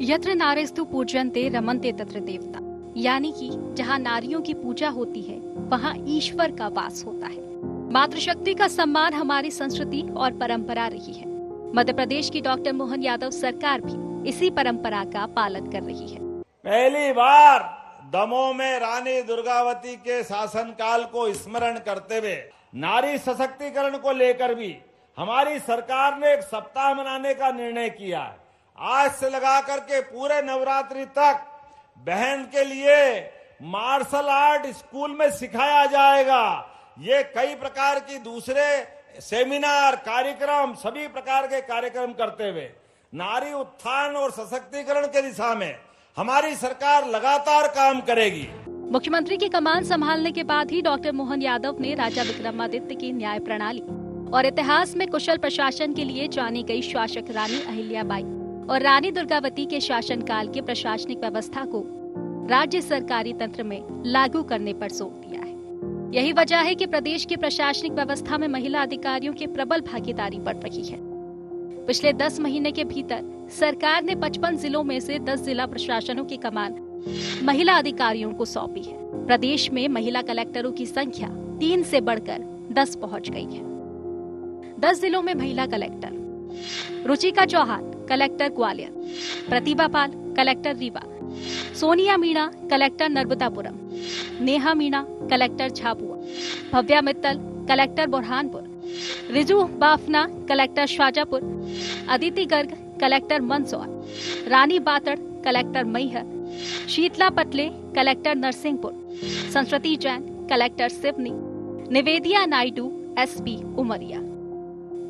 यत्र नारेस्तु पूज्यन्ते रमन्ते तत्र देवता, यानी कि जहाँ नारियों की पूजा होती है वहाँ ईश्वर का वास होता है। मातृशक्ति का सम्मान हमारी संस्कृति और परंपरा रही है। मध्य प्रदेश की डॉक्टर मोहन यादव सरकार भी इसी परंपरा का पालन कर रही है। पहली बार दमोह में रानी दुर्गावती के शासनकाल को स्मरण करते हुए नारी सशक्तिकरण को लेकर भी हमारी सरकार ने एक सप्ताह मनाने का निर्णय किया है। आज से लगा करके पूरे नवरात्रि तक बहन के लिए मार्शल आर्ट स्कूल में सिखाया जाएगा। ये कई प्रकार की दूसरे सेमिनार कार्यक्रम सभी प्रकार के कार्यक्रम करते हुए नारी उत्थान और सशक्तिकरण के दिशा में हमारी सरकार लगातार काम करेगी। मुख्यमंत्री की कमान संभालने के बाद ही डॉक्टर मोहन यादव ने राजा विक्रमादित्य की न्याय प्रणाली और इतिहास में कुशल प्रशासन के लिए जानी गई शासक रानी अहिल्याबाई और रानी दुर्गावती के शासनकाल की प्रशासनिक व्यवस्था को राज्य सरकारी तंत्र में लागू करने पर जोर दिया है। यही वजह है कि प्रदेश की प्रशासनिक व्यवस्था में महिला अधिकारियों की प्रबल भागीदारी बढ़ रही है। पिछले 10 महीने के भीतर सरकार ने 55 जिलों में से 10 जिला प्रशासनों की कमान महिला अधिकारियों को सौंपी है। प्रदेश में महिला कलेक्टरों की संख्या 3 से बढ़कर 10 पहुंच गई है। 10 जिलों में महिला collector: Ruchika Chauhan collector Gwalior, Pratibha Pal collector Rewa, Sonia Meena collector Narmadapuram, Neha Meena collector Jhabua, Bhavya Mittal collector Burhanpur, Riju Bafna collector Shajapur, Aditi Garg collector Mandsaur, Rani Batad collector Maihar, Sheetla Patle collector Narsinghpur, Sanskriti Jain collector Seoni, Nivedita Naidu SP Umaria.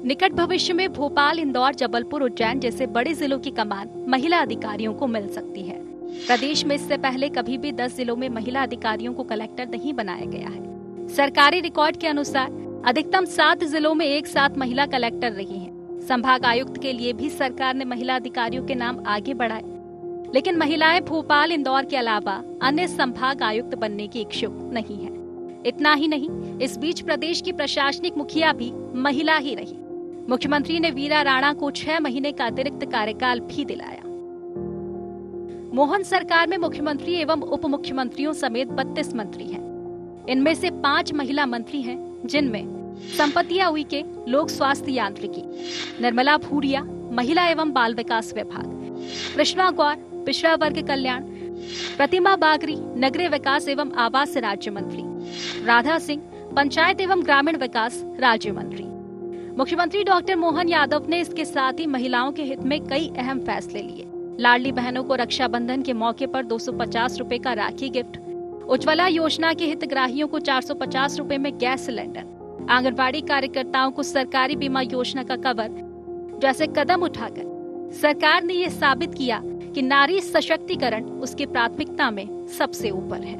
निकट भविष्य में भोपाल, इंदौर, जबलपुर, उज्जैन जैसे बड़े जिलों की कमान महिला अधिकारियों को मिल सकती है। प्रदेश में इससे पहले कभी भी 10 जिलों में महिला अधिकारियों को कलेक्टर नहीं बनाया गया है। सरकारी रिकॉर्ड के अनुसार अधिकतम 7 जिलों में एक साथ महिला कलेक्टर रही हैं। संभाग आयुक्त के लिए भी सरकार ने महिला अधिकारियों के नाम आगे बढ़ाए, लेकिन महिलाएं भोपाल, इंदौर के अलावा अन्य संभाग आयुक्त बनने की इच्छुक नहीं है। इतना ही नहीं, इस बीच प्रदेश की प्रशासनिक मुखिया भी महिला ही रही। मुख्यमंत्री ने वीरा राणा को 6 महीने का अतिरिक्त कार्यकाल भी दिलाया। मोहन सरकार में मुख्यमंत्री एवं उप मुख्यमंत्रियों समेत 32 मंत्री हैं। इनमें से 5 महिला मंत्री हैं, जिनमें संपतिया उइके लोक स्वास्थ्य यांत्रिकी, निर्मला भूरिया महिला एवं बाल विकास विभाग, कृष्णा गौर पिछड़ा वर्ग कल्याण, प्रतिमा बागरी नगरीय विकास एवं आवास राज्य मंत्री, राधा सिंह पंचायत एवं ग्रामीण विकास राज्य मंत्री। मुख्यमंत्री डॉक्टर मोहन यादव ने इसके साथ ही महिलाओं के हित में कई अहम फैसले लिए। लाडली बहनों को रक्षाबंधन के मौके पर 250 रुपए का राखी गिफ्ट, उज्ज्वला योजना के हितग्राहियों को 450 रुपए में गैस सिलेंडर, आंगनबाड़ी कार्यकर्ताओं को सरकारी बीमा योजना का कवर जैसे कदम उठाकर सरकार ने ये साबित किया कि नारी सशक्तिकरण उसकी प्राथमिकता में सबसे ऊपर है।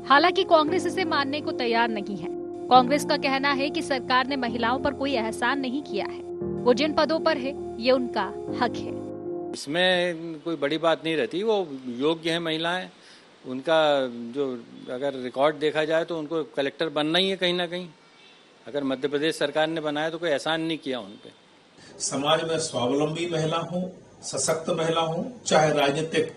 हालांकि कांग्रेस इसे मानने को तैयार नहीं है। कांग्रेस का कहना है कि सरकार ने महिलाओं पर कोई एहसान नहीं किया है, वो जिन पदों पर है ये उनका हक है। इसमें कोई बड़ी बात नहीं रहती, वो योग्य है महिलाएं, उनका जो अगर रिकॉर्ड देखा जाए तो उनको कलेक्टर बनना ही है कहीं ना कहीं। अगर मध्य प्रदेश सरकार ने बनाया तो कोई एहसान नहीं किया उन पे। समाज में स्वावलंबी महिला हो, सशक्त महिला हो, चाहे राजनीतिक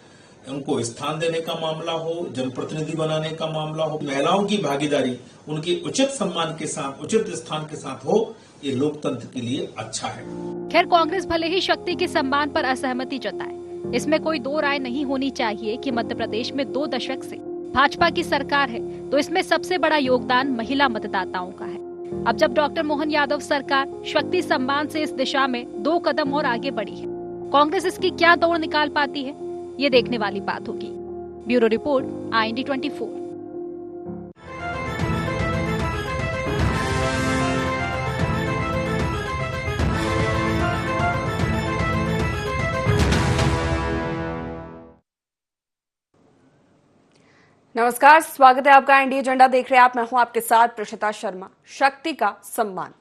उनको स्थान देने का मामला हो, जनप्रतिनिधि बनाने का मामला हो, महिलाओं की भागीदारी उनकी उचित सम्मान के साथ, उचित स्थान के साथ हो, ये लोकतंत्र के लिए अच्छा है। खैर, कांग्रेस भले ही शक्ति के सम्मान पर असहमति जताए, इसमें कोई दो राय नहीं होनी चाहिए कि मध्य प्रदेश में 2 दशक से भाजपा की सरकार है, तो इसमें सबसे बड़ा योगदान महिला मतदाताओं का है। अब जब डॉक्टर मोहन यादव सरकार शक्ति सम्मान से इस दिशा में 2 कदम और आगे बढ़ी है, कांग्रेस इसकी क्या दौड़ निकाल पाती है, ये देखने वाली बात होगी। Bureau report, IND 24। नमस्कार, स्वागत है आपका इंडिया एजेंडा देख रहे हैं आप। मैं हूं आपके साथ प्रशिता शर्मा। शक्ति का सम्मान,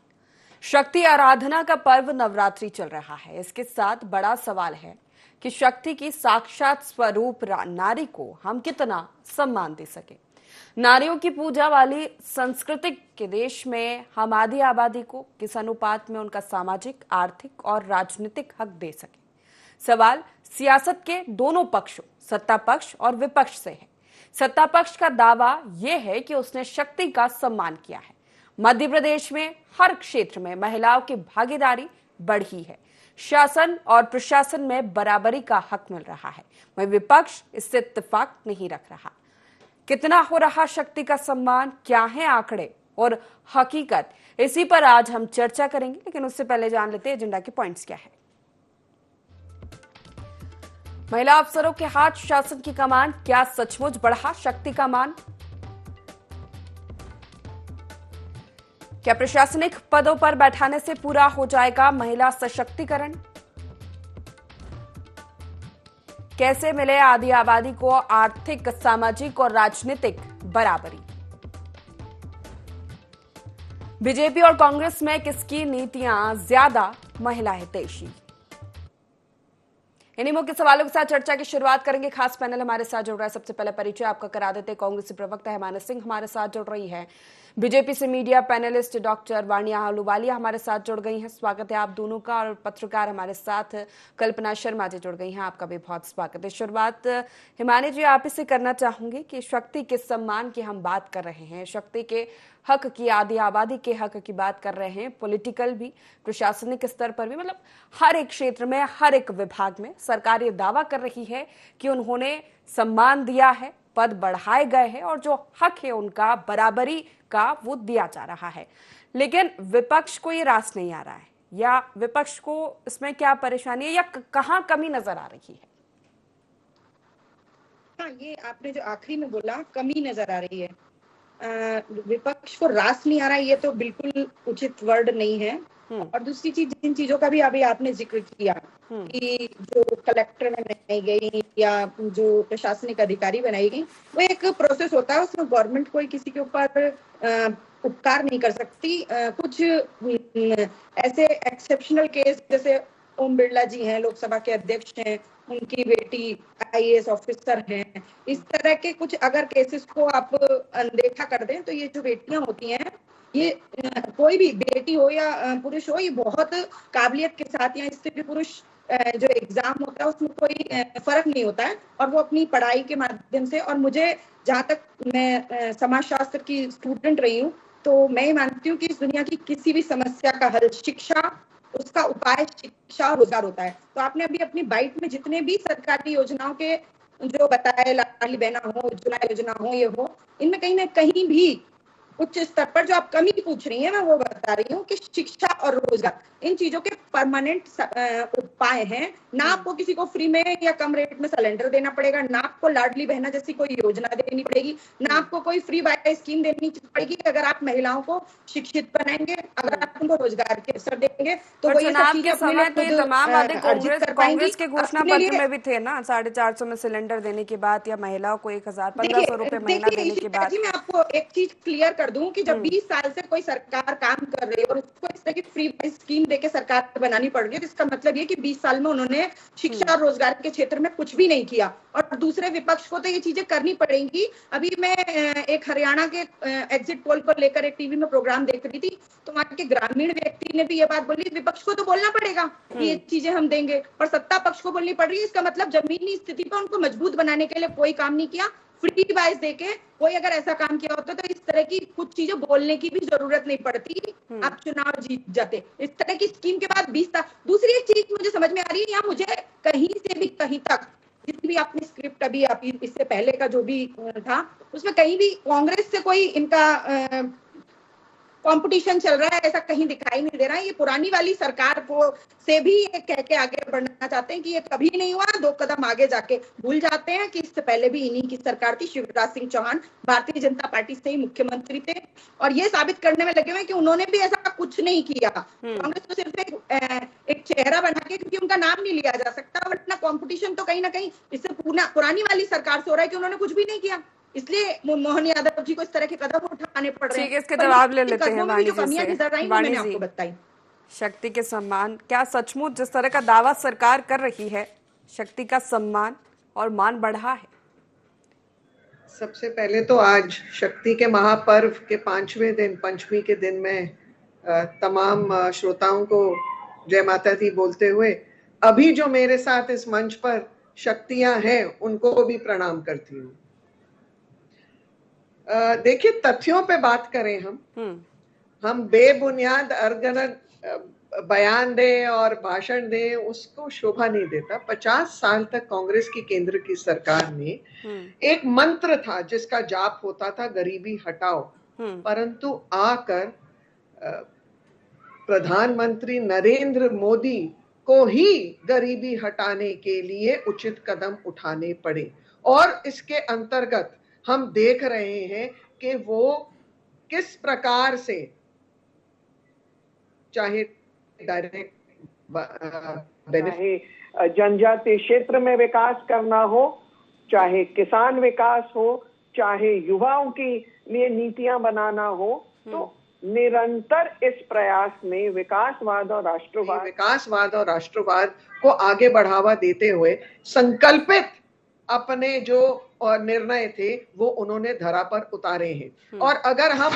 शक्ति आराधना का पर्व नवरात्रि चल रहा है। इसके साथ बड़ा सवाल है कि शक्ति की साक्षात स्वरूप नारी को हम कितना सम्मान दे सके। नारियों की पूजा वाली संस्कृति के देश में हम आधी आबादी को किस अनुपात में उनका सामाजिक, आर्थिक और राजनीतिक हक दे सके। सवाल सियासत के दोनों पक्षों, सत्ता पक्ष और विपक्ष से है। सत्ता पक्ष का दावा यह है कि उसने शक्ति का सम्मान किया है। मध्य प्रदेश में हर क्षेत्र में महिलाओं की भागीदारी बढ़ी है। शासन और प्रशासन में बराबरी का हक मिल रहा है। वहीं विपक्ष इससे इत्तेफाक नहीं रख रहा। कितना हो रहा शक्ति का सम्मान, क्या है आंकड़े और हकीकत, इसी पर आज हम चर्चा करेंगे। लेकिन उससे पहले जान लेते हैं एजेंडा के पॉइंट्स क्या है। महिला अफसरों के हाथ शासन की कमान, क्या सचमुच बढ़ा शक्ति का मान? क्या प्रशासनिक पदों पर बैठाने से पूरा हो जाएगा महिला सशक्तिकरण? कैसे मिले आदि आबादी को आर्थिक, सामाजिक और राजनीतिक बराबरी? बीजेपी और कांग्रेस में किसकी नीतियां ज्यादा महिला हितैषी? इन्हीं मुख्य सवालों के साथ चर्चा की शुरुआत करेंगे। खास पैनल हमारे साथ जुड़ रहा है। सबसे पहले परिचय आपका करा देते हैं। कांग्रेस प्रवक्ता हेमानस सिंह हमारे साथ जुड़ रही है। बीजेपी से media panelist doctor Vaniya Ahluwalia हमारे साथ जुड़ गई हैं। स्वागत है आप दोनों का। और पत्रकार हमारे साथ कल्पना शर्मा जी जुड़ गई हैं। आपका भी बहुत स्वागत है। शुरुआत हिमानी जी आप इससे करना चाहूंगी कि शक्ति के सम्मान की हम बात कर रहे हैं, शक्ति के हक की, आदि आबादी के हक की बात कर रहे हैं। पॉलिटिकल भी, प्रशासनिक स्तर पर भी, मतलब हर एक क्षेत्र में, हर एक विभाग में सरकार ये दावा कर रही है कि उन्होंने सम्मान दिया है, पद बढ़ाए गए हैं और जो हक है उनका बराबरी का वो दिया जा रहा है। लेकिन विपक्ष को ये रास नहीं आ रहा है, या विपक्ष को इसमें क्या परेशानी है, या कहां कमी नजर आ रही है? हाँ, ये आपने जो आखिरी में बोला, कमी नजर आ रही है। विपक्ष को रास नहीं आ रहा है, ये तो बिल्कुल उचित वर्ड नहीं है। और दूसरी चीज, जिन चीजों का भी अभी आपने जिक्र किया कि जो कलेक्टर बनाई गई या जो प्रशासनिक अधिकारी बनाई गई, वो एक प्रोसेस होता है। उसमें गवर्नमेंट कोई किसी के ऊपर उपकार नहीं कर सकती। कुछ ऐसे एक्सेप्शनल केस, जैसे ओम बिरला जी हैं, लोकसभा के अध्यक्ष हैं, उनकी बेटी आईएएस ऑफिसर हैं, इस तरह के कुछ अगर केसेस को आप अनदेखा कर दें तो ये जो बेटियां होती हैं, ये कोई भी बेटी हो या पुरुष हो, ये बहुत काबिलियत के साथ, या स्त्री भी पुरुष जो एग्जाम होता है उसमें कोई फर्क नहीं होता है, और वो अपनी पढ़ाई के माध्यम से, और मुझे जहाँ तक, मैं समाजशास्त्र की स्टूडेंट रही हूँ, तो मैं ये मानती हूँ कि इस दुनिया की किसी भी समस्या का हल शिक्षा, उसका उपाय शिक्षा और रोजगार होता है। तो आपने अभी अपनी बाइट में जितने भी सरकारी योजनाओं के जो बताए, लाडली बहना हो, उज्ज्वला योजना हो, ये हो, इनमें कहीं ना कहीं भी उच्च स्तर पर जो आप कमी पूछ रही हैं, मैं वो बता रही हूँ कि शिक्षा और रोजगार, इन चीजों के परमानेंट उपाय हैं। ना आपको किसी को फ्री में या कम रेट में सिलेंडर देना पड़ेगा, ना आपको लाडली बहना जैसी कोई योजना देनी पड़ेगी, ना आपको कोई फ्री वाई स्कीम देनी पड़ेगी। अगर आप महिलाओं को शिक्षित बनाएंगे, अगर आप उनको रोजगार के अवसर देंगे, तो वो चुनाव के समय तो ये तमाम वादे कांग्रेस के घोषणा पत्र में भी थे ना, 450 में सिलेंडर देने के बाद, या महिलाओं को 1500 रुपए महीना देने के बाद। मैं आपको एक चीज क्लियर कर दूं कि जब 20 साल से कोई सरकार काम कर रही है और उसको इस तरह की फ्री स्कीम देके सरकार बनानी पड़ रही है, तो इसका मतलब ये कि 20 साल में उन्होंने शिक्षा और रोजगार के क्षेत्र में कुछ भी नहीं किया। और दूसरे विपक्ष को तो ये चीजें करनी पड़ेंगी। अभी मैं एक हरियाणा के एग्जिट पोल को लेकर एक टीवी में प्रोग्राम देख रही थी, तो वहां के ग्रामीण व्यक्ति ने भी ये बात बोली, विपक्ष को तो बोलना पड़ेगा कि ये चीजें हम देंगे, और सत्ता पक्ष को बोलनी पड़ रही है। इसका मतलब जमीनी स्थिति पर उनको मजबूत बनाने के लिए कोई काम नहीं किया। फ्री वाइज देके कोई अगर ऐसा काम किया होता तो इस तरह की कुछ चीजें बोलने की भी जरूरत नहीं पड़ती, आप चुनाव जीत जाते। इस तरह की स्कीम के बाद 20 साल। दूसरी एक चीज मुझे समझ में आ रही है, यहाँ मुझे कहीं से भी कहीं तक, जितनी भी आपने स्क्रिप्ट अभी आप इससे पहले का जो भी था, उसमें कहीं भी कांग्रेस से कोई इनका कंपटीशन चल रहा है ऐसा कहीं दिखाई नहीं दे रहा है। ये पुरानी वाली सरकार को से भी ये कह के आगे बढ़ना चाहते हैं कि ये कभी नहीं हुआ, 2 कदम आगे जाके भूल जाते हैं कि इससे पहले भी इन्हीं की सरकार थी। शिवराज सिंह चौहान भारतीय जनता पार्टी से ही मुख्यमंत्री थे, और ये साबित करने में लगे हुए कि उन्होंने भी ऐसा कुछ नहीं किया। कांग्रेस तो सिर्फ एक चेहरा बना के, क्योंकि उनका नाम नहीं लिया जा सकता, वरना कॉम्पिटिशन तो कहीं ना कहीं इससे पुरानी वाली सरकार से हो रहा है कि उन्होंने कुछ भी नहीं किया। इसलिए मोहन यादव जी को इस तरह के कदम उठाने पड़ रहे हैं। ठीक है, इसके जवाब ले लेते हैं वाणी जी से। मैंने आपको बताई। शक्ति के सम्मान, क्या सचमुच जिस तरह का दावा सरकार कर रही है, शक्ति का सम्मान और मान बढ़ा है? सबसे पहले तो आज शक्ति के महापर्व के 5वें दिन, पंचमी के दिन में तमाम श्रोताओं को जय माता दी बोलते हुए अभी जो मेरे साथ इस मंच पर शक्तियां हैं उनको भी प्रणाम करती हूँ। देखिए, तथ्यों पे बात करें हम बेबुनियाद अरगनक बयान दें और भाषण दें, उसको शोभा नहीं देता। 50 साल तक कांग्रेस की केंद्र की सरकार में एक मंत्र था जिसका जाप होता था, गरीबी हटाओ, परंतु आकर प्रधानमंत्री नरेंद्र मोदी को ही गरीबी हटाने के लिए उचित कदम उठाने पड़े। और इसके अंतर्गत हम देख रहे हैं कि वो किस प्रकार से, चाहे डायरेक्ट चाहे जनजातीय क्षेत्र में विकास करना हो, चाहे किसान विकास हो, चाहे युवाओं के लिए नीतियां बनाना हो, तो निरंतर इस प्रयास में विकासवाद और राष्ट्रवाद को आगे बढ़ावा देते हुए संकल्पित अपने जो निर्णय थे वो उन्होंने धरा पर उतारे हैं। और अगर हम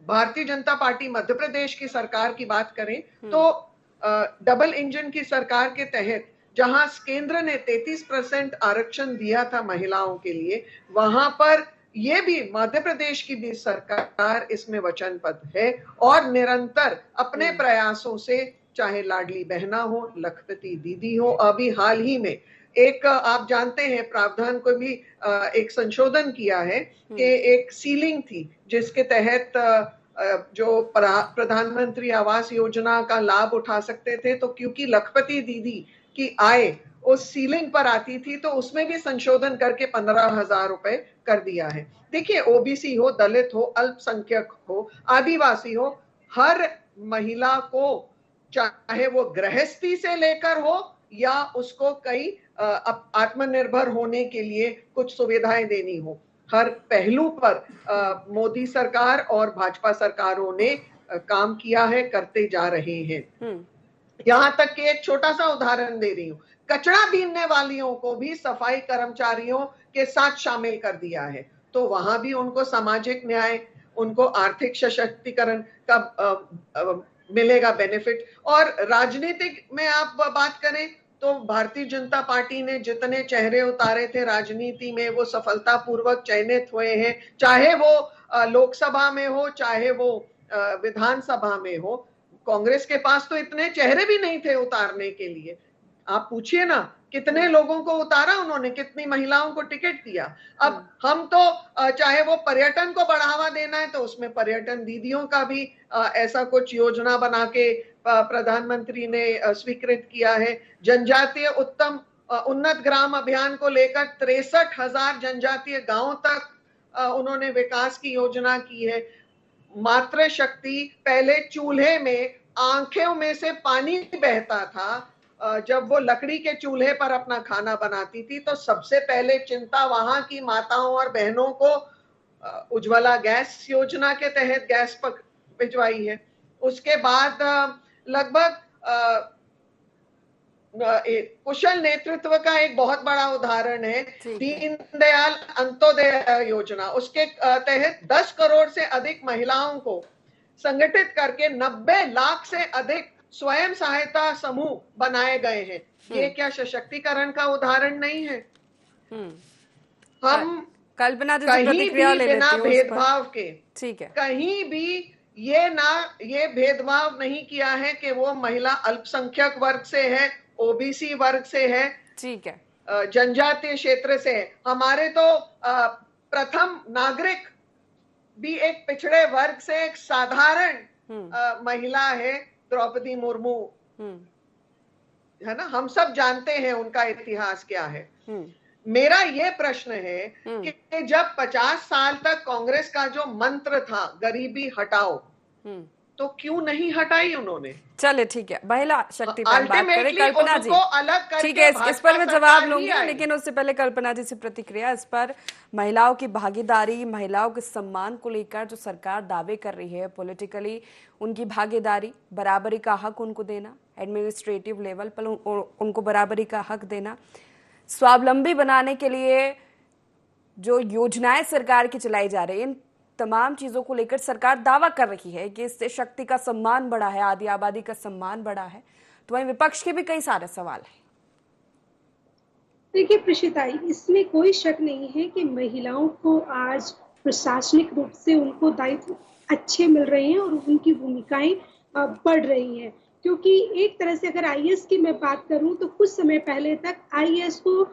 भारतीय जनता पार्टी मध्य प्रदेश की सरकार की बात करें तो डबल इंजन की सरकार के तहत जहां केंद्र ने 33% आरक्षण दिया था महिलाओं के लिए, वहां पर ये भी मध्य प्रदेश की भी सरकार इसमें वचनबद्ध है और निरंतर अपने प्रयासों से, चाहे लाडली बहना हो, लखपति दीदी हो, अभी हाल ही में एक आप जानते हैं प्रावधान को भी एक संशोधन किया है कि एक सीलिंग थी जिसके तहत जो प्रधानमंत्री आवास योजना का लाभ उठा सकते थे, तो क्योंकि लखपति दीदी की आय उस सीलिंग पर आती थी तो उसमें भी संशोधन करके 15,000 रुपए कर दिया है। देखिए, ओबीसी हो, दलित हो, अल्पसंख्यक हो, आदिवासी हो, हर महिला को, चाहे वो गृहस्थी से लेकर हो या उसको कई आत्मनिर्भर होने के लिए कुछ सुविधाएं देनी हो, हर पहलू पर मोदी सरकार और भाजपा सरकारों ने काम किया है, करते जा रहे हैं। यहां तक कि एक छोटा सा उदाहरण दे रही हूं, कचरा बीनने वालियों को भी सफाई कर्मचारियों के साथ शामिल कर दिया है, तो वहां भी उनको सामाजिक न्याय, उनको आर्थिक सशक्तिकरण का मिलेगा बेनिफिट। और राजनीतिक में आप बात करें तो भारतीय जनता पार्टी ने जितने चेहरे उतारे थे राजनीति में वो सफलतापूर्वक चयनित हुए हैं, चाहे वो लोकसभा में हो, चाहे वो विधानसभा में हो। कांग्रेस के पास तो इतने चेहरे भी नहीं थे उतारने के लिए। आप पूछिए ना कितने लोगों को उतारा उन्होंने, कितनी महिलाओं को टिकट दिया। अब हम तो चाहे वो पर्यटन को बढ़ावा देना है तो उसमें पर्यटन दीदियों का भी ऐसा कुछ योजना बना के प्रधानमंत्री ने स्वीकृत किया है। जनजातीय उन्नत ग्राम अभियान को लेकर 63,000 जनजातीय गांवों तक उन्होंने विकास की योजना की है। मातृ शक्ति, पहले चूल्हे में आंखों में से पानी बहता था जब वो लकड़ी के चूल्हे पर अपना खाना बनाती थी, तो सबसे पहले चिंता वहां की माताओं और बहनों को उज्ज्वला गैस योजना के तहत गैस भिजवाई है। उसके बाद लगभग कुशल नेतृत्व का एक बहुत बड़ा उदाहरण है दीनदयाल अंत्योदय योजना। उसके तहत 10 करोड़ से अधिक महिलाओं को संगठित करके 90 लाख से अधिक स्वयं सहायता समूह बनाए गए हैं। ये क्या सशक्तिकरण का उदाहरण नहीं है? हम कल्पना जी कहीं प्रतिक्रिया भी ले बिना लेती हूँ भेदभाव के, ठीक है, कहीं भी ये भेदभाव नहीं किया है कि वो महिला अल्पसंख्यक वर्ग से है, ओबीसी वर्ग से है, ठीक है, जनजातीय क्षेत्र से है। हमारे तो प्रथम नागरिक भी एक पिछड़े वर्ग से एक साधारण महिला है, द्रौपदी मुर्मू, है ना। हम सब जानते हैं उनका इतिहास क्या है। मेरा ये प्रश्न है कि जब 50 साल तक कांग्रेस का जो मंत्र था गरीबी हटाओ, तो क्यों नहीं हटाई उन्होंने? चले ठीक है, महिला शक्ति पर बात करें। कल्पना जी अलग करके ठीक है, इस पर मैं जवाब लूंगी, लेकिन उससे पहले कल्पना जी से प्रतिक्रिया इस पर। महिलाओं की भागीदारी, महिलाओं के सम्मान को लेकर जो सरकार दावे कर रही है, पॉलिटिकली उनकी भागीदारी, बराबरी का हक उनको देना, एडमिनिस्ट्रेटिव लेवल पर उनको बराबरी का हक देना, स्वावलंबी बनाने के लिए जो योजनाएं सरकार की चलाई जा रही है, इन तमाम चीजों को लेकर सरकार दावा कर रही है कि इससे शक्ति का सम्मान बढ़ा है, आदि आबादी का सम्मान बढ़ा है। तो वहीं विपक्ष के भी कई सारे सवाल हैं। देखिए प्रीशिता, इसमें कोई शक नहीं है कि महिलाओं को आज प्रशासनिक रूप से उनको दायित्व अच्छे मिल रहे हैं और उनकी भूमिकाएं बढ़ रही हैं। क्योंकि एक तरह से अगर आईएएस की मैं बात करूं तो कुछ समय पहले तक आईएएस को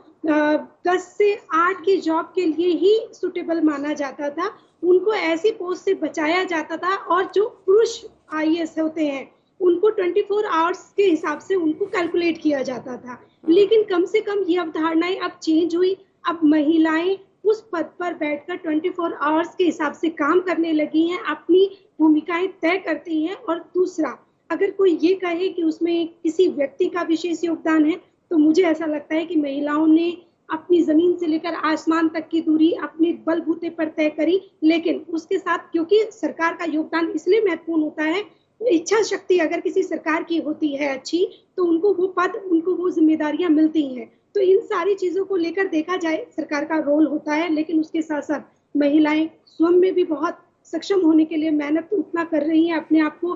10 से 8 की जॉब के लिए ही सुटेबल माना जाता था, उनको ऐसी पोस्ट से बचाया जाता था, और जो पुरुष आईएएस होते हैं उनको 24 आवर्स के हिसाब से उनको कैलकुलेट किया जाता था। लेकिन कम से कम ये अवधारणाएं अब चेंज हुई। अब महिलाएं उस पद पर बैठकर 24 आवर्स के हिसाब से काम करने लगी हैं, अपनी भूमिकाएं तय करती हैं। और दूसरा, अगर कोई ये कहे कि उसमें किसी व्यक्ति का विशेष योगदान है, तो मुझे ऐसा लगता है कि महिलाओं ने अपनी जमीन से लेकर आसमान तक की दूरी अपने बलबूते पर तय करी। लेकिन उसके साथ, क्योंकि सरकार का योगदान इसलिए महत्वपूर्ण होता है, इच्छा शक्ति अगर किसी सरकार की होती है अच्छी, तो उनको वो पद, उनको वो जिम्मेदारियां मिलती हैं। तो इन सारी चीजों को लेकर देखा जाए, सरकार का रोल होता है, लेकिन उसके साथ साथ महिलाएं स्वयं में भी बहुत सक्षम होने के लिए मेहनत उतना कर रही हैं। अपने आप को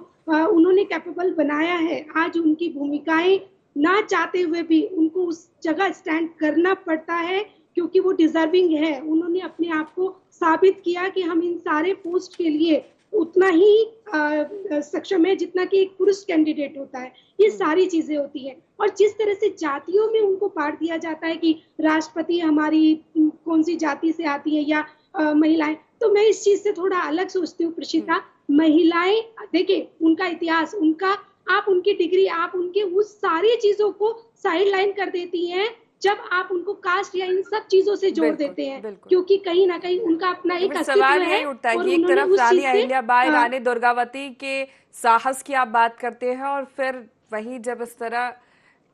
उन्होंने कैपेबल बनाया है। आज उनकी भूमिकाएं ना चाहते हुए भी उनको उस जगह स्टैंड करना पड़ता है, क्योंकि वो डिजर्विंग है। उन्होंने अपने आप को साबित किया कि हम इन सारे पोस्ट के लिए उतना ही सक्षम है जितना कि एक पुरुष कैंडिडेट होता है। ये सारी चीजें होती हैं। और जिस तरह से जातियों में उनको बांट दिया जाता है कि राष्ट्रपति हमारी कौन सी जाति से आती है या महिलाएं, तो मैं इस चीज से थोड़ा अलग सोचती हूँ प्रीशिता। महिलाएं, देखिए उनका इतिहास, उनका, आप उनकी डिग्री, आप उनके उस सारी चीजों को साइड लाइन कर देती हैं जब आप उनको कास्ट या इन सब चीजों से जोड़ देते हैं, क्योंकि कहीं ना कहीं उनका अपना एक अस्तित्व सवाल है। यही उठता है और कि एक तरफ उस रानी चीज से, अहिल्याबाई, रानी दुर्गावती के साहस की आप बात करते हैं, और फिर वहीं जब इस तरह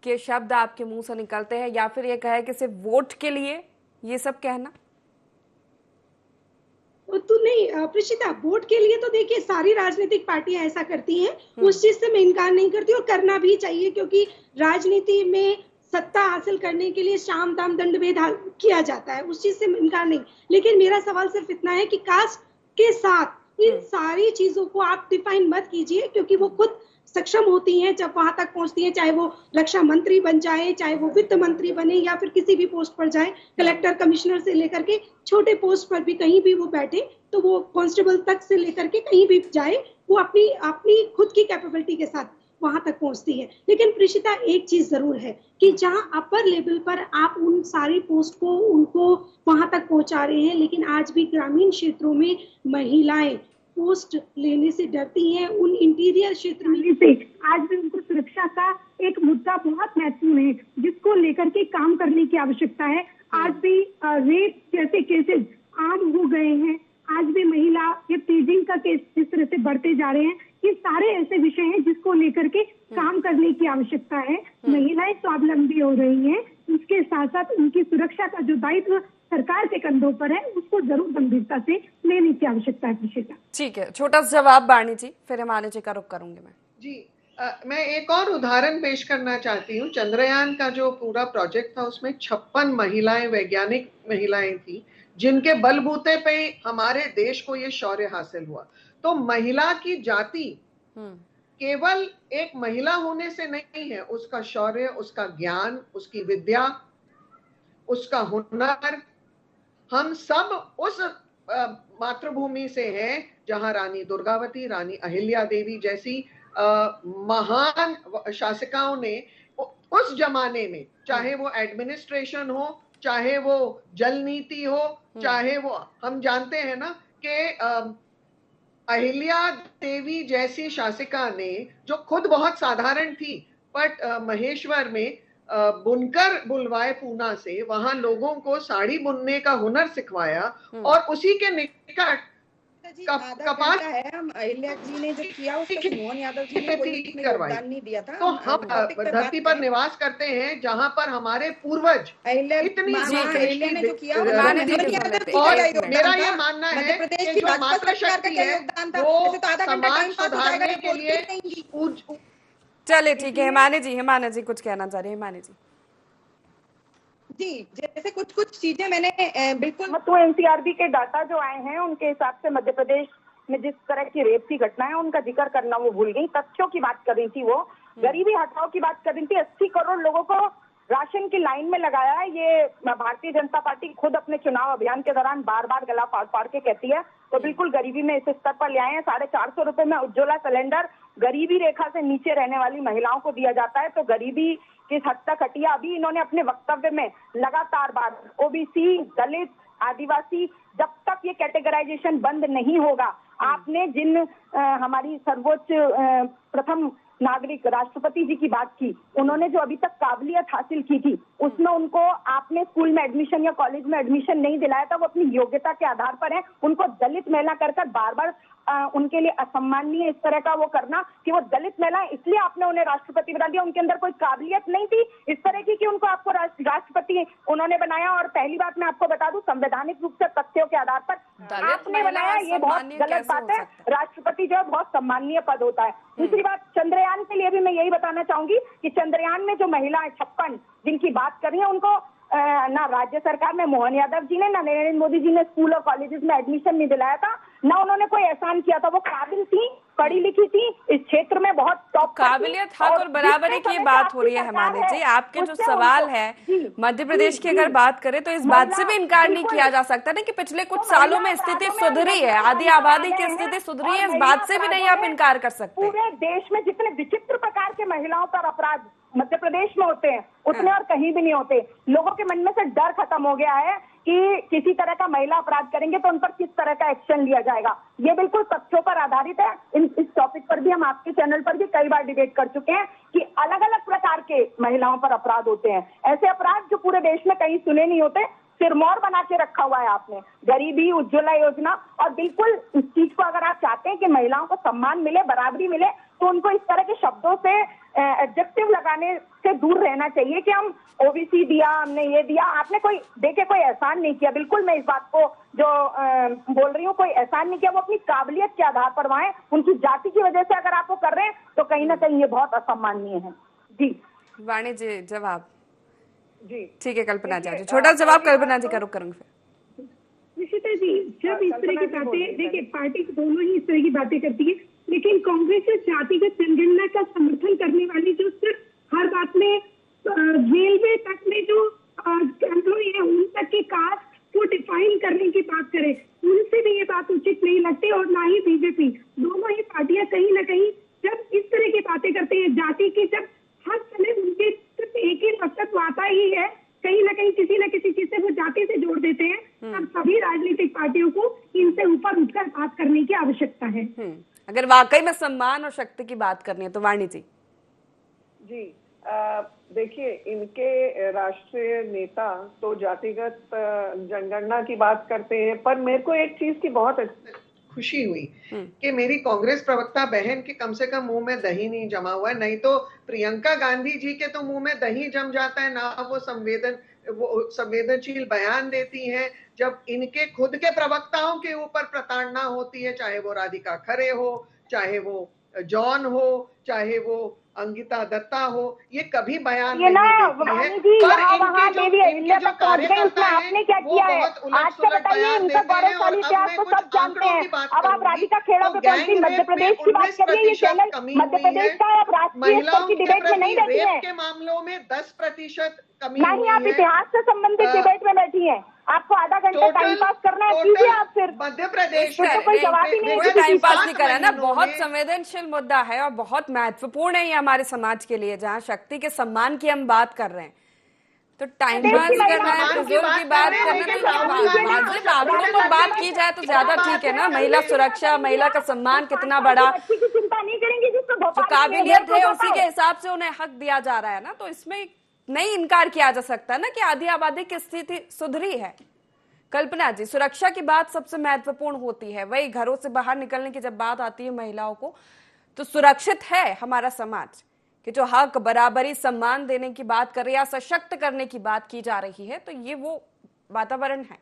के शब्द आपके मुंह से निकलते हैं, या फिर ये कहे कि सिर्फ वोट के लिए ये सब कहना। तो नहीं प्रीशिता, वोट के लिए तो देखिए सारी राजनीतिक पार्टियां ऐसा करती हैं, उस चीज से मैं इनकार नहीं करती, और करना भी चाहिए, क्योंकि राजनीति में सत्ता हासिल करने के लिए साम दाम दंड भेद किया जाता है, उस चीज से इनकार नहीं। लेकिन मेरा सवाल सिर्फ इतना है कि कास्ट के साथ इन सारी चीजों को आप डिफाइन मत कीजिए, क्योंकि वो खुद सक्षम होती हैं जब वहां तक पहुंचती हैं, चाहे वो रक्षा मंत्री बन जाए, चाहे वो वित्त मंत्री बने, या फिर किसी भी पोस्ट पर जाए, कलेक्टर कमिश्नर से लेकर के छोटे पोस्ट पर भी कहीं भी वो बैठे, तो वो कांस्टेबल तक से लेकर के कहीं भी जाए, वो अपनी अपनी खुद की कैपेबिलिटी के साथ वहां तक पहुंचती है। लेकिन प्रीशिता, एक चीज जरूर है कि जहां अपर लेवल पर आप उन सारी पोस्ट को उनको वहां तक पहुंचा रहे हैं, लेकिन आज भी ग्रामीण क्षेत्रों में महिलाएं पोस्ट लेने से डरती हैं। उन इंटीरियर क्षेत्र में से आज भी उनको सुरक्षा का एक मुद्दा बहुत महत्वपूर्ण है, जिसको लेकर के काम करने की आवश्यकता है। आज भी रेप जैसे केसेस आम हो गए हैं, आज भी महिला या टीजिंग का केस जिस तरह से बढ़ते जा रहे हैं, ये सारे ऐसे विषय हैं जिसको लेकर के काम करने की आवश्यकता है। महिलाएं स्वावलंबी हो रही हैं, उसके साथ साथ उनकी सुरक्षा का जो दायित्व सरकार के कंधों पर है, उसको जरूर गंभीरता से लेने की आवश्यकता है प्रीशिता। ठीक है, छोटा सा जवाब बाणी जी, फिर हिमानी जी का रुख करूंगी मैं। जी, मैं एक और उदाहरण पेश करना चाहती हूँ। चंद्रयान का जो पूरा प्रोजेक्ट था, उसमें 56 महिलाएं, वैज्ञानिक महिलाएं थी, जिनके बलबूते पे हमारे देश को ये शौर्य हासिल हुआ। तो महिला की जाति केवल एक महिला होने से नहीं है, उसका शौर्य, उसका ज्ञान, उसकी विद्या, उसका हुनर, हम सब उस मातृभूमि से हैं जहां रानी दुर्गावती, रानी अहिल्या देवी जैसी महान शासिकाओं ने उस जमाने में, चाहे वो एडमिनिस्ट्रेशन हो, चाहे वो जल नीति हो, चाहे वो, हम जानते हैं ना कि अहिल्या देवी जैसी शासिका ने, जो खुद बहुत साधारण थी, बट महेश्वर में बुनकर बुलवाए पूना से, वहां लोगों को साड़ी बुनने का हुनर सिखवाया, और उसी के निकट कपास है। हम अहिल्या जी ने जो किया उसको मोहन यादव जी ने कोई योगदान नहीं दिया था। तो हम धरती पर निवास करते हैं जहां पर हमारे पूर्वज इतनी अहिल्या ने जो किया, और मेरा ये मानना है कि जो मातृशक्ति है वो समाज सुधारने के लिए। चलिए ठीक है, हिमानी जी कुछ कहना चाह रही है। हिमानी जी, जैसे कुछ चीजें मैंने बिल्कुल, तो एनसीआरबी के डाटा जो आए हैं उनके हिसाब से मध्य प्रदेश में जिस तरह की रेप की घटना है उनका जिक्र करना वो भूल गई, तथ्यों की बात कर रही थी वो। गरीबी हटाओ की बात कर रही थी। 80 करोड़ लोगों को राशन की लाइन में लगाया है। ये भारतीय जनता पार्टी खुद अपने चुनाव अभियान के दौरान बार बार गला फाड़ फाड़ के कहती है। तो बिल्कुल गरीबी में इस स्तर पर ले आए हैं। 450 रुपए में उज्ज्वला सिलेंडर गरीबी रेखा से नीचे रहने वाली महिलाओं को दिया जाता है। तो गरीबी किस हद तक हटी है, अभी इन्होंने अपने वक्तव्य में लगातार बार ओबीसी, दलित, आदिवासी, जब तक ये कैटेगराइजेशन बंद नहीं होगा, आपने जिन हमारी सर्वोच्च प्रथम नागरिक राष्ट्रपति जी की बात की, उन्होंने जो अभी तक काबिलियत हासिल की थी उसमें उनको आपने स्कूल में एडमिशन या कॉलेज में एडमिशन नहीं दिलाया था, वो अपनी योग्यता के आधार पर है। उनको दलित महिला कर बार बार उनके लिए असम्माननीय इस तरह का वो करना कि वो दलित महिला, इसलिए आपने उन्हें राष्ट्रपति बना दिया। उनके अंदर कोई काबिलियत नहीं थी इस तरह की कि उनको आपको राष्ट्रपति उन्होंने बनाया। और पहली बात मैं आपको बता दूं, संवैधानिक रूप से तथ्यों के आधार पर आपने बनाया, ये बहुत गलत बात है। राष्ट्रपति जो है बहुत सम्माननीय पद होता है। दूसरी बात, चंद्रयान के लिए भी मैं यही बताना चाहूंगी कि चंद्रयान में जो महिलाएं 56 जिनकी बात कर रही है, उनको ना राज्य सरकार में मोहन यादव जी ने, ना नरेंद्र मोदी जी ने स्कूल और कॉलेजेस में एडमिशन नहीं दिलाया था, ना उन्होंने कोई एहसान किया था। वो काबिल थी, पढ़ी लिखी थी, इस क्षेत्र में बहुत टॉप काबिलियत, हक और बराबरी की बात हो रही है। हिमानी जी, आपके जो सवाल है मध्य प्रदेश की अगर बात करें तो इस बात से भी इनकार नहीं किया जा सकता ना कि पिछले कुछ सालों में स्थिति सुधरी है, आधी आबादी की स्थिति सुधरी है। इस बात से भी नहीं आप इनकार कर सकते। पूरे देश में जितने विचित्र प्रकार के महिलाओं पर अपराध मध्य प्रदेश में होते हैं उतने और कहीं भी नहीं होते। लोगों के मन में से डर खत्म हो गया है कि किसी तरह का महिला अपराध करेंगे तो उन पर किस तरह का एक्शन लिया जाएगा। ये बिल्कुल तथ्यों पर आधारित है। इस टॉपिक पर भी हम आपके चैनल पर भी कई बार डिबेट कर चुके हैं कि अलग अलग प्रकार के महिलाओं पर अपराध होते हैं। ऐसे अपराध जो पूरे देश में कहीं सुने नहीं होते, सिरमौर बना के रखा हुआ है आपने, गरीबी, उज्ज्वला योजना। और बिल्कुल इस चीज को अगर आप चाहते हैं कि महिलाओं को सम्मान मिले, बराबरी मिले, तो उनको इस तरह के शब्दों से एडजेक्टिव लगाने से दूर रहना चाहिए कि हम ओबीसी दिया, हमने ये दिया। आपने कोई देखे कोई एहसान नहीं किया। बिल्कुल मैं इस बात को जो बोल रही हूँ, कोई एहसान नहीं किया। वो अपनी काबिलियत के आधार पर वहां है। उनकी जाति की वजह से अगर आप वो कर रहे हैं तो कहीं ना कहीं ये बहुत असम्माननीय है। जी वाणी जी, जवाब जी ठीक है। कल्पना जी, छोटा जवाब कल्पना जी का रुख करूंगी फिर। निशिता जी, जब इस तरह की बातें, देखिए पार्टी दोनों ही इस तरह की बातें करती है, लेकिन कांग्रेस से जातिगत जनगणना का समर्थन करने वाली जो सिर्फ हर बात में रेलवे तक में जो एम्प्लॉय है उन तक की कास्ट को डिफाइन करने की बात करे, उनसे भी ये बात उचित नहीं लगती। और ना ही बीजेपी, दोनों ही पार्टियां कहीं ना कहीं जब इस तरह की बातें करती है जाति की, जब हर समय उनके सिर्फ एक ही मकसद आता ही है, कहीं ना कहीं किसी न किसी चीज से वो जाति से जोड़ देते हैं, तब सभी राजनीतिक पार्टियों को इनसे ऊपर उठकर बात करने की आवश्यकता है। अगर वाकई में सम्मान और शक्ति की बात करनी है तो वाणी जी। जी देखिए, इनके राष्ट्रीय नेता तो जातिगत जनगणना की बात करते हैं, पर मेरे को एक चीज की बहुत खुशी हुई कि मेरी कांग्रेस प्रवक्ता बहन के कम से कम मुंह में दही नहीं जमा हुआ है। नहीं तो प्रियंका गांधी जी के तो मुंह में दही जम जाता है ना, वो संवेदनशील बयान देती हैं। जब इनके खुद के प्रवक्ताओं के ऊपर प्रताड़ना होती है, चाहे वो राधिका खरे हो, चाहे वो जॉन हो, चाहे वो अंकिता दत्ता हो, ये कभी बयान नहीं देती है। इनके जो कार्यकर्ता हैं वो बहुत उलट-सुलट बयान देते हैं। और अब मैं कुछ आंकड़ों की बात करूंगी तो गैंग रेप में 19% कमी हुई है, महिलाओं के प्रति रेप के मामलों में 10% कमी हुई है। नहीं, आप इतिहास से संबंधित डिबेट में बैठी हैं। आपको आधा घंटा टाइम पास करना है, कीजिए आप। फिर मध्य प्रदेश में कोई जवाब ही नहीं है। टाइम पास नहीं करा ना, बहुत संवेदनशील मुद्दा है और बहुत महत्वपूर्ण है ये हमारे समाज के लिए, जहाँ शक्ति के सम्मान की हम बात कर रहे हैं। तो टाइम पास करना है, फिजूल की बात करना है, बात की जाए तो ज्यादा ठीक है ना। महिला सुरक्षा, महिला का सम्मान कितना बड़ा, चिंता नहीं करेंगे जो काबिलियत है उसी के हिसाब से उन्हें हक दिया जा रहा है ना। तो इसमें नहीं इनकार किया जा सकता ना कि आधी आबादी की स्थिति सुधरी है। कल्पना जी, सुरक्षा की बात सबसे महत्वपूर्ण होती है। वही घरों से बाहर निकलने की जब बात आती है महिलाओं को, तो सुरक्षित है हमारा समाज कि जो हक, बराबरी, सम्मान देने की बात कर रही है या सशक्त करने की बात की जा रही है, तो ये वो वातावरण है।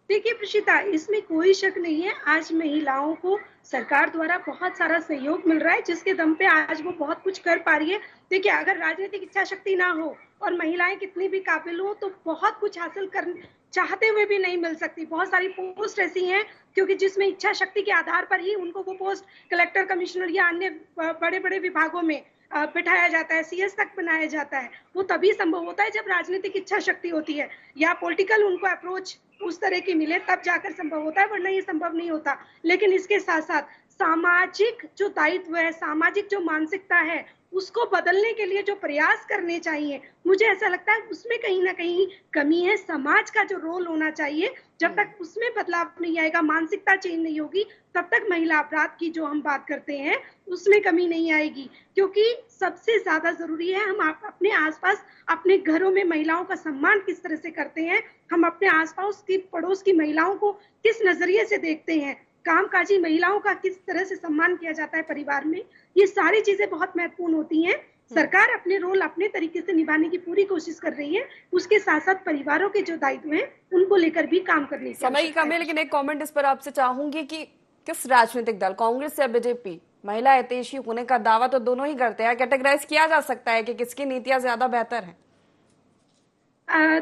देखिए प्रशिता, इसमें कोई शक नहीं है, आज महिलाओं को सरकार द्वारा बहुत सारा सहयोग मिल रहा है, जिसके दम पे आज वो बहुत कुछ कर पा रही है। देखिए, अगर राजनीतिक इच्छा शक्ति ना हो और महिलाएं कितनी भी काबिल हो तो बहुत कुछ हासिल कर चाहते हुए भी नहीं मिल सकती। बहुत सारी पोस्ट ऐसी हैं क्योंकि जिसमें इच्छा शक्ति के आधार पर ही उनको वो पोस्ट कलेक्टर, कमिश्नर या अन्य बड़े बड़े विभागों में बिठाया जाता है, सीएस तक बनाया जाता है। वो तभी संभव होता है जब राजनीतिक इच्छा शक्ति होती है या पॉलिटिकल उनको अप्रोच उस तरह की मिले, तब जाकर संभव होता है, वरना ये संभव नहीं होता। लेकिन इसके साथ साथ सामाजिक जो दायित्व है, सामाजिक जो मानसिकता है, उसको बदलने के लिए जो प्रयास करने चाहिए, मुझे ऐसा लगता है उसमें कहीं ना कहीं कमी है। समाज का जो रोल होना चाहिए, जब तक उसमें बदलाव नहीं आएगा, मानसिकता चेंज नहीं होगी, तब तक महिला अपराध की जो हम बात करते हैं उसमें कमी नहीं आएगी। क्योंकि सबसे ज्यादा जरूरी है हम अपने आसपास, अपने घरों में महिलाओं का सम्मान किस तरह से करते हैं, हम अपने आसपास की पड़ोस की महिलाओं को किस नजरिए से देखते हैं, कामकाजी महिलाओं का किस तरह से सम्मान किया जाता है परिवार में, ये सारी चीजें बहुत महत्वपूर्ण होती हैं। सरकार अपने रोल अपने तरीके से निभाने की पूरी कोशिश कर रही है, उसके साथ साथ परिवारों के जो दायित्व हैं उनको लेकर भी काम करने की समय की कमी है, लेकिन एक कमेंट इस पर आपसे चाहूंगी कि किस राजनीतिक दल, कांग्रेस या बीजेपी, महिला हितैषी होने का दावा तो दोनों ही करते हैं, कैटेगराइज किया जा सकता है कि किसकी नीतियां ज्यादा बेहतर है?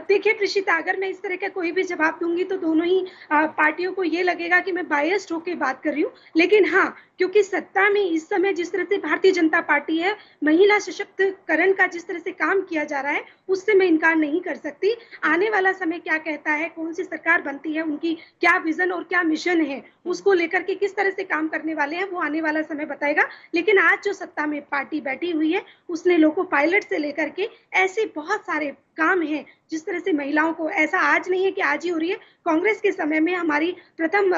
देखिए प्रशिता, अगर मैं इस तरह का कोई भी जवाब दूंगी तो दोनों ही पार्टियों को ये लगेगा कि मैं बायस्ड होकर बात कर रही हूँ। लेकिन हाँ, क्योंकि सत्ता में इस समय जिस तरह से भारतीय जनता पार्टी है, महिला सशक्तिकरण का जिस तरह से काम किया जा रहा है, उससे मैं इनकार नहीं कर सकती। आने वाला समय क्या कहता है, कौन सी सरकार बनती है, उनकी क्या विजन और क्या मिशन है, उसको लेकर के किस तरह से काम करने वाले हैं, वो आने वाला समय बताएगा। लेकिन आज जो सत्ता में पार्टी बैठी हुई है, उसने लोको पायलट से लेकर के ऐसे बहुत सारे काम है, जिस तरह से महिलाओं को, ऐसा आज नहीं है कि आज ही हो रही है, कांग्रेस के समय में हमारी प्रथम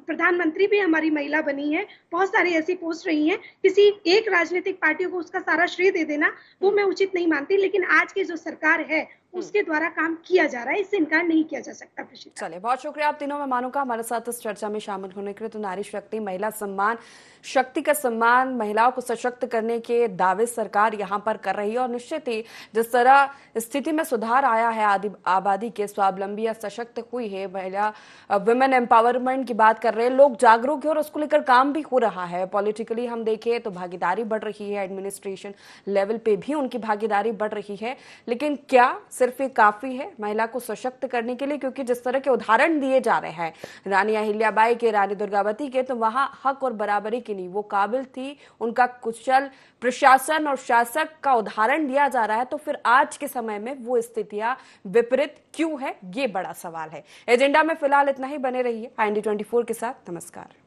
प्रधानमंत्री भी हमारी महिला बनी है, बहुत सारी ऐसी पोस्ट रही हैं। किसी एक राजनीतिक पार्टी को उसका सारा श्रेय दे देना वो मैं उचित नहीं मानती, लेकिन आज की जो सरकार है उसके द्वारा काम किया जा रहा है, इससे इनकार नहीं किया जा सकता। चलिए, बहुत शुक्रिया आप तीनों मेहमानों का हमारे साथ इस चर्चा में शामिल होने के लिए। तो नारी शक्ति, महिला सम्मान, शक्ति का सम्मान, महिलाओं को सशक्त करने के दावे सरकार यहाँ पर कर रही है और निश्चित ही जिस तरह स्थिति में सुधार आया है, आबादी के स्वावलंबी या सशक्त हुई है महिला, वुमेन एम्पावरमेंट की बात कर रहे हैं, लोग जागरूक है और उसको लेकर काम भी हो रहा है। पॉलिटिकली हम देखें तो भागीदारी बढ़ रही है, एडमिनिस्ट्रेशन लेवल पे भी उनकी भागीदारी बढ़ रही है। लेकिन क्या सिर्फ ये काफी है महिला को सशक्त करने के लिए? क्योंकि जिस तरह के उदाहरण दिए जा रहे हैं रानी अहिल्याबाई के, रानी दुर्गावती के, तो वहां हक और बराबरी की नहीं, वो काबिल थी, उनका कुशल प्रशासन और शासक का उदाहरण दिया जा रहा है। तो फिर आज के समय में वो स्थितियां विपरीत क्यों है, ये बड़ा सवाल है। एजेंडा में फिलहाल इतना ही, बने रहिए IND24 के साथ। नमस्कार।